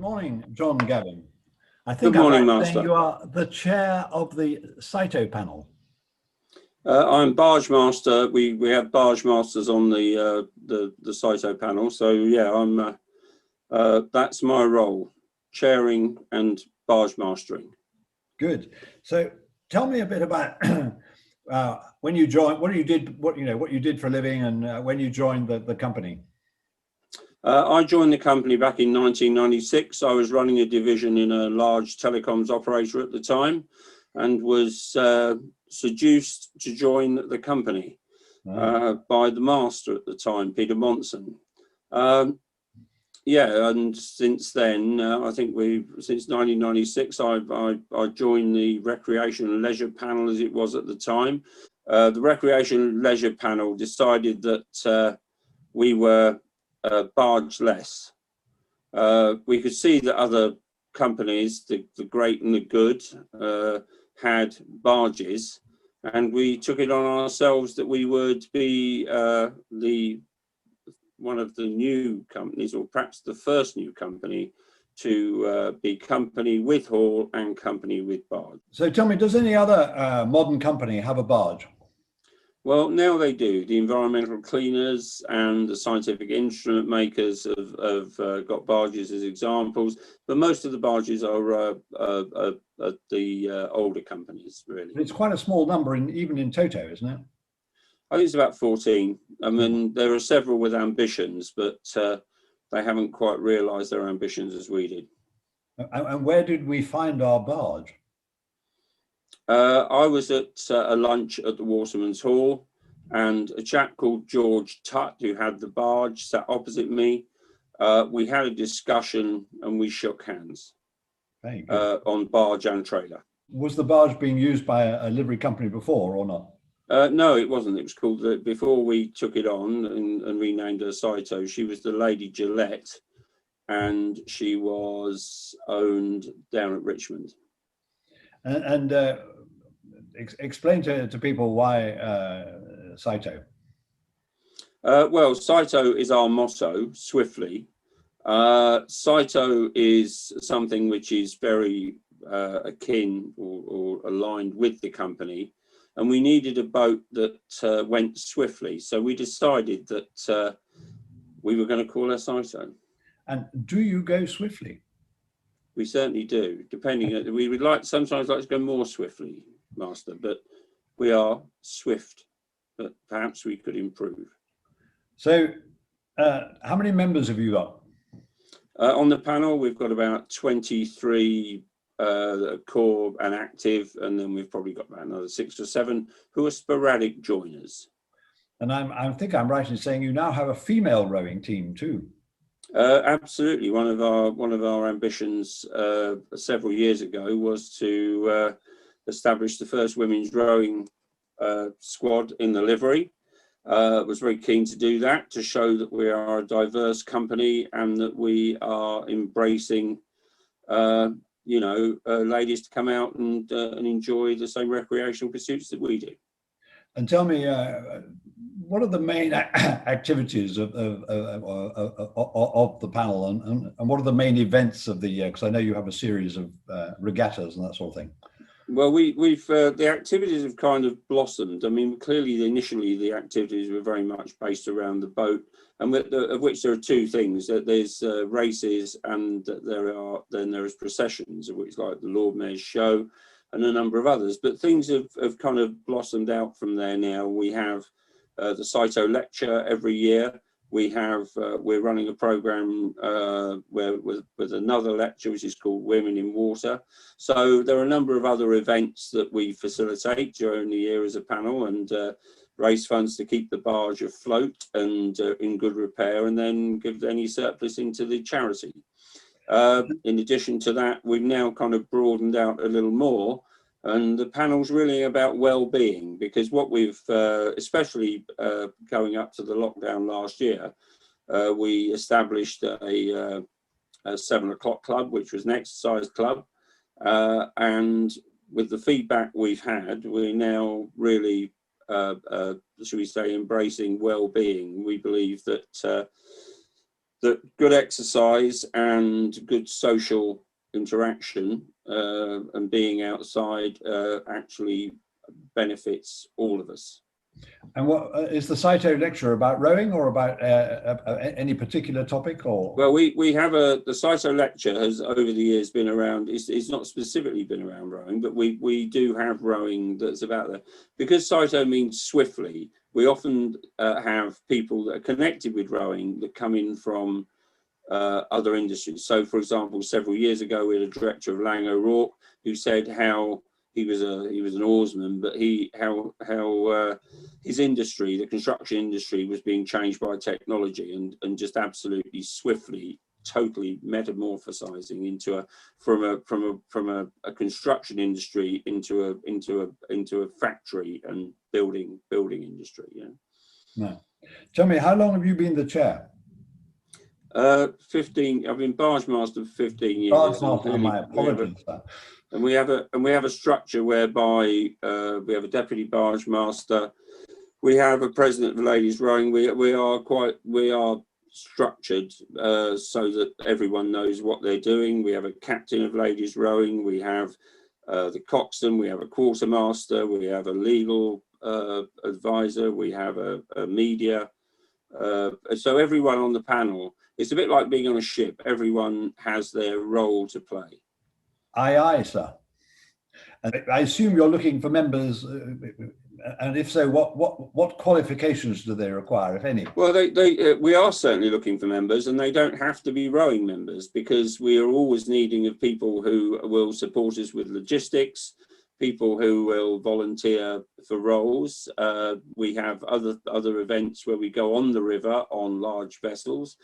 morning, John Gavin. I think Good morning, I'm right Master. saying you are the chair of the Cito panel. I'm Barge Master. We have Barge Masters on the Cito panel. So yeah, I'm that's my role, chairing and Barge Mastering. Good. So tell me a bit about when you joined, what you did for a living, and when you joined the company. I joined the company back in 1996. I was running a division in a large telecoms operator at the time, and was seduced to join the company by the master at the time, Peter Monson. Yeah, and since then, I think since 1996, I joined the Recreation and Leisure panel as it was at the time. The Recreation and Leisure panel decided that we were barge-less. We could see that other companies, the great and the good, had barges, and we took it on ourselves that we would be one of the new companies, or perhaps the first new company, to be company with haul and company with barge. So tell me, does any other modern company have a barge? Well, now they do. The environmental cleaners and the scientific instrument makers have got barges as examples, but most of the barges are the older companies, really. It's quite a small number, even in Toto, isn't it? I think it's about 14. I mean, there are several with ambitions, but they haven't quite realised their ambitions as we did. And where did we find our barge? I was at a lunch at the Waterman's Hall, and a chap called George Tutt, who had the barge, sat opposite me. We had a discussion and we shook hands on barge and trailer. Was the barge being used by a livery company before or not? No, it wasn't. It was called, before we took it on and renamed her Cito, she was the Lady Gillette, and she was owned down at Richmond. And explain to people why Cito. Well, Cito is our motto, swiftly. Cito is something which is very akin or aligned with the company, and we needed a boat that went swiftly. So we decided that we were going to call her Cito. And do you go swiftly? We certainly do, depending. We would sometimes like to go more swiftly, Master, but we are swift, but perhaps we could improve. So how many members have you got? On the panel, we've got about 23 core and active, and then we've probably got about another 6 or 7 who are sporadic joiners. And I think I'm right in saying you now have a female rowing team too. Absolutely. One of our ambitions several years ago was to establish the first women's rowing squad in the livery. Was very keen to do that, to show that we are a diverse company and that we are embracing ladies to come out and enjoy the same recreational pursuits that we do. And tell me, what are the main activities of the panel, and what are the main events of the year? Because I know you have a series of regattas and that sort of thing. Well, we've the activities have kind of blossomed. I mean, clearly, initially the activities were very much based around the boat, and of which there are 2 things: that there's races, and there is processions, of which, like the Lord Mayor's Show, and a number of others. But things have kind of blossomed out from there now. We have the Cito lecture every year. We're running a program with another lecture which is called Women in Water. So there are a number of other events that we facilitate during the year as a panel, and raise funds to keep the barge afloat and in good repair, and then give any surplus into the charity. In addition to that, we've now kind of broadened out a little more, and the panel's really about well-being, because what we've, especially going up to the lockdown last year, we established a 7 o'clock club, which was an exercise club, and with the feedback we've had, we're now really, should we say, embracing well-being. We believe that that good exercise and good social interaction and being outside actually benefits all of us. And what is the Cito lecture about? Rowing or about any particular topic? Or well, we have the Cito lecture has over the years been around. It's not specifically been around rowing, but we do have rowing that's about there, because Cito means swiftly. We often have people that are connected with rowing that come in from other industries. So, for example, several years ago, we had a director of Lang O'Rourke who said how he was an oarsman, but how his industry, the construction industry, was being changed by technology and just absolutely swiftly, totally metamorphosizing into from a construction industry into a factory and building industry. Yeah. No. Tell me, how long have you been the chair? 15. I've been barge master for 15 years. Barge master, my apologies. And we have a structure whereby we have a deputy barge master. We have a president of ladies rowing. We are structured so that everyone knows what they're doing. We have a captain of ladies rowing. We have the coxswain. We have a quartermaster. We have a legal advisor. We have a media. So everyone on the panel, it's a bit like being on a ship. Everyone has their role to play. Aye, aye, sir. And I assume you're looking for members, and if so, what qualifications do they require, if any? Well, we are certainly looking for members, and they don't have to be rowing members, because we are always needing of people who will support us with logistics, people who will volunteer for roles. We have other events where we go on the river on large vessels.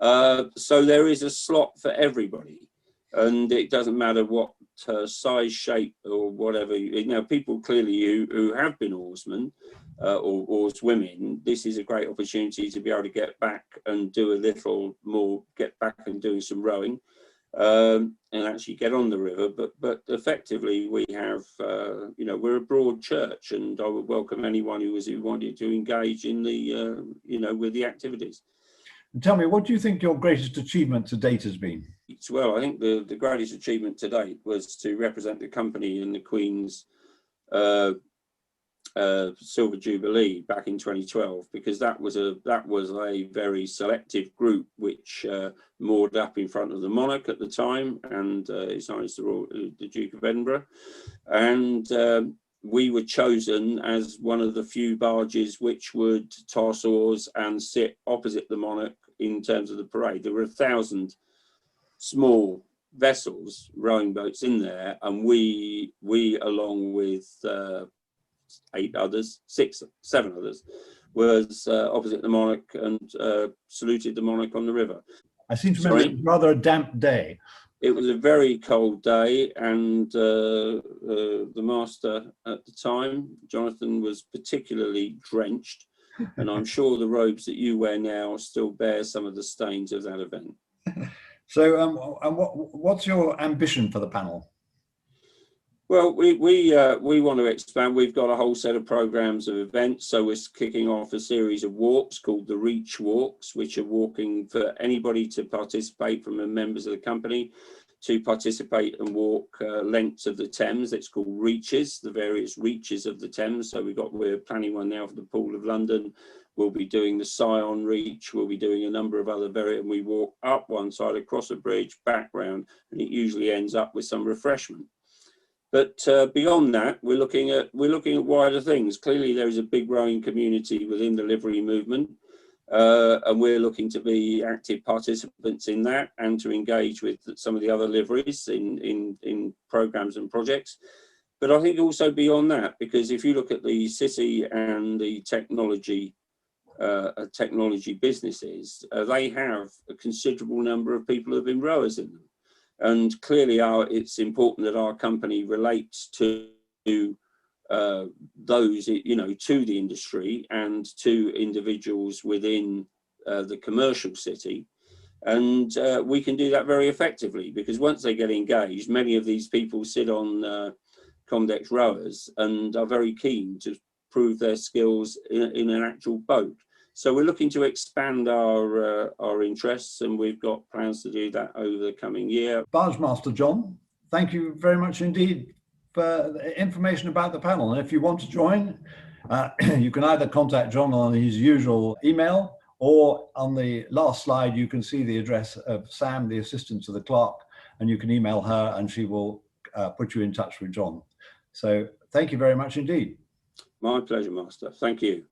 So there is a slot for everybody, and it doesn't matter what size, shape, or whatever. You know, people clearly who have been oarsmen or oarswomen, this is a great opportunity to be able to get back and do a little more, get back and doing some rowing. And actually get on the river, but effectively we have, you know, we're a broad church, and I would welcome anyone who wanted to engage in the, you know, with the activities. And tell me, what do you think your greatest achievement to date has been? Well, I think the greatest achievement to date was to represent the company in the Queen's Silver Jubilee back in 2012, because that was a very selective group which moored up in front of the monarch at the time, and His Highness the Duke of Edinburgh, and we were chosen as one of the few barges which would toss oars and sit opposite the monarch in terms of the parade. There were 1,000 small vessels, rowing boats in there, and we along with 7 others, was opposite the monarch and saluted the monarch on the river. I seem to remember it was rather a damp day. It was a very cold day, and the master at the time, Jonathan, was particularly drenched, and I'm sure the robes that you wear now still bear some of the stains of that event. So, what's your ambition for the panel? Well, we want to expand. We've got a whole set of programs of events. So we're kicking off a series of walks called the Reach Walks, which are walking for anybody to participate, from the members of the company to participate and walk lengths of the Thames. It's called Reaches, the various reaches of the Thames. So we're planning one now for the Pool of London. We'll be doing the Scion Reach. We'll be doing a number of other and we walk up one side, across a bridge, back round, and it usually ends up with some refreshment. But beyond that, we're looking at wider things. Clearly, there is a big rowing community within the livery movement, and we're looking to be active participants in that and to engage with some of the other liveries in programs and projects. But I think also beyond that, because if you look at the city and the technology businesses, they have a considerable number of people who have been rowers in them. And clearly it's important that our company relates to those, you know, to the industry and to individuals within the commercial city. And we can do that very effectively, because once they get engaged, many of these people sit on Comdex rowers and are very keen to prove their skills in an actual boat. So we're looking to expand our interests, and we've got plans to do that over the coming year. Barge Master John, thank you very much indeed for the information about the panel. And if you want to join, you can either contact John on his usual email, or on the last slide, you can see the address of Sam, the assistant to the clerk, and you can email her and she will put you in touch with John. So thank you very much indeed. My pleasure, Master. Thank you.